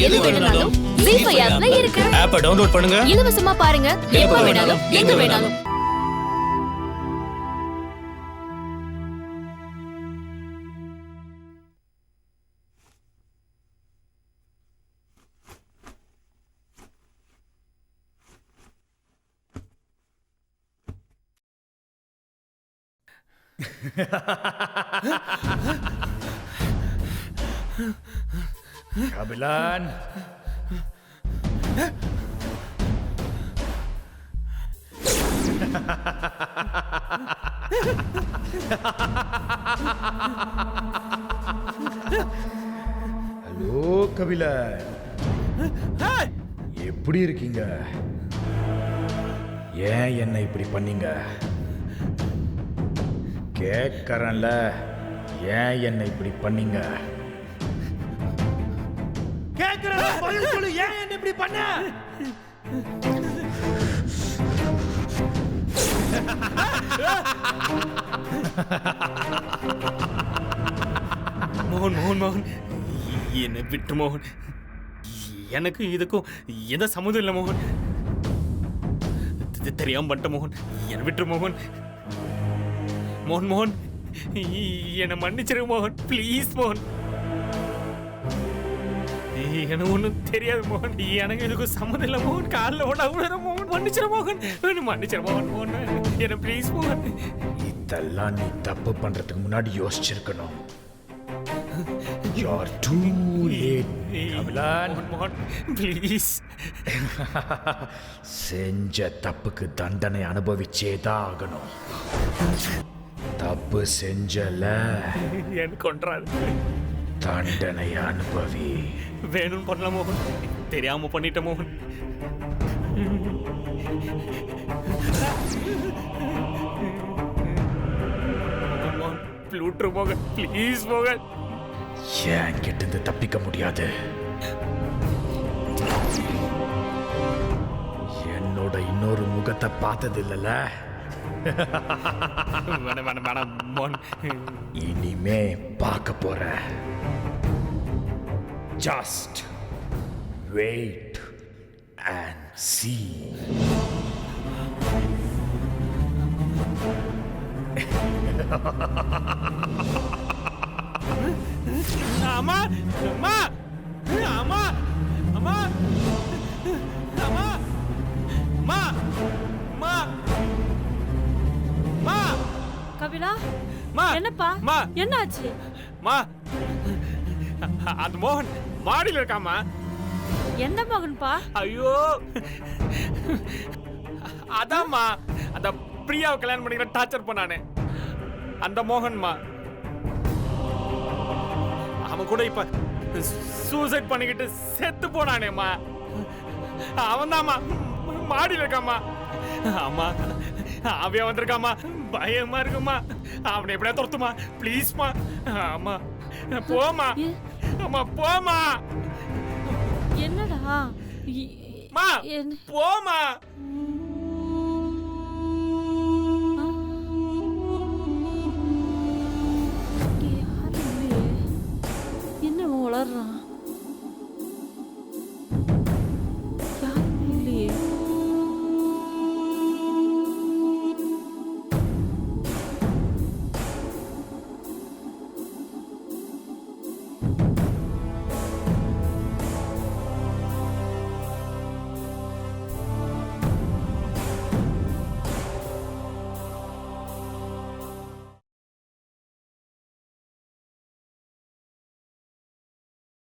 எது வேணும்னாலும் ஜீ5 ஆப்ல இருக்கு. ஆப்பை டவுன்லோட் பண்ணுங்க, இலவசமா பாருங்க, எப்ப வேணாலும் எங்க வேணாலும். கபிலன், ஹலோ கபிலன், எப்படி இருக்கீங்க? ஏன் என்ன இப்படி பண்ணீங்க? கேட்கறேன்ல, ஏன் என்ன இப்படி பண்ணீங்க? கேட்கறேன், பதில் சொல்லு. ஏன் என்ன இப்படி பண்ண? மோகன் மோகன் மோகன், என்னை விட்டு மோகன். எனக்கு இதுக்கும் எந்த சம்மந்தம் இல்லை மோகன். தெரியாம பண்ணிட்ட மோகன், என்னை விட்டு மோகன். மோகன் மோகன், என்னை மன்னிச்சிரு மோகன், ப்ளீஸ் மோகன். எனக்கு ஒன்றும் தெரியாது மோகன், எனக்கு இதுக்கும் சம்மந்தம் இல்லை மோகன். காலில் ஓட விடுற மோகன், மன்னிச்சிரு மோகன், மன்னிச்சிரு மோகன். மோகன் என்னை ப்ளீஸ் மோகன். இதெல்லாம் நீ தப்பு பண்றதுக்கு முன்னாடி யோசிச்சிருக்கணும். You're too late, Kabilan. மோகன் ப்ளீஸ். செஞ்ச தப்புக்கு தண்டனை அனுபவிச்சேதான் ஆகணும். தப்பு செஞ்சல, எனக்கு கொன்றாரு. தண்டனை அனுபவி. வேணும்னு பண்ணல மோகன், தெரியாம பண்ணிட்ட மோகன். ப்ளூட்ரு மோகன், ப்ளீஸ் மோகன். ஏன் கிட்ட தப்பிக்க முடியாது? என்னோட இன்னொரு முகத்தை பார்த்தது இல்லல. வேணாம் வேணாம் வேணாம் மோகன். இனிமே பார்க்க போற. Just wait and see. அம்மா அம்மா அம்மா அம்மா அம்மா அம்மா அம்மா அம்மா. கபிலா, மா என்னப்பா? மா என்னாச்சு? மா, அது மோகன் மாடியில் இருக்காமா. எந்த மகன்பா? ஐயோ, அதாம்மா, அந்த பிரியாவை கல்யாணம் பண்ணிக்கிற டார்ச்சர் பண்ணானே அந்த மோகன்மா. அவன் கூட இப்ப சூசைட் பண்ணிக்கிட்டு செத்து போனானேம்மா. அவன் தாம்மா மாடியில் இருக்காமா. ஆமா, அவன் வந்திருக்காமா. பயமா இருக்குமா. அவனை எப்படியா துரத்துமா ப்ளீஸ்மா. ஆமா போமா. ஆமா போமா. என்னடா? மா என்ன? போமா.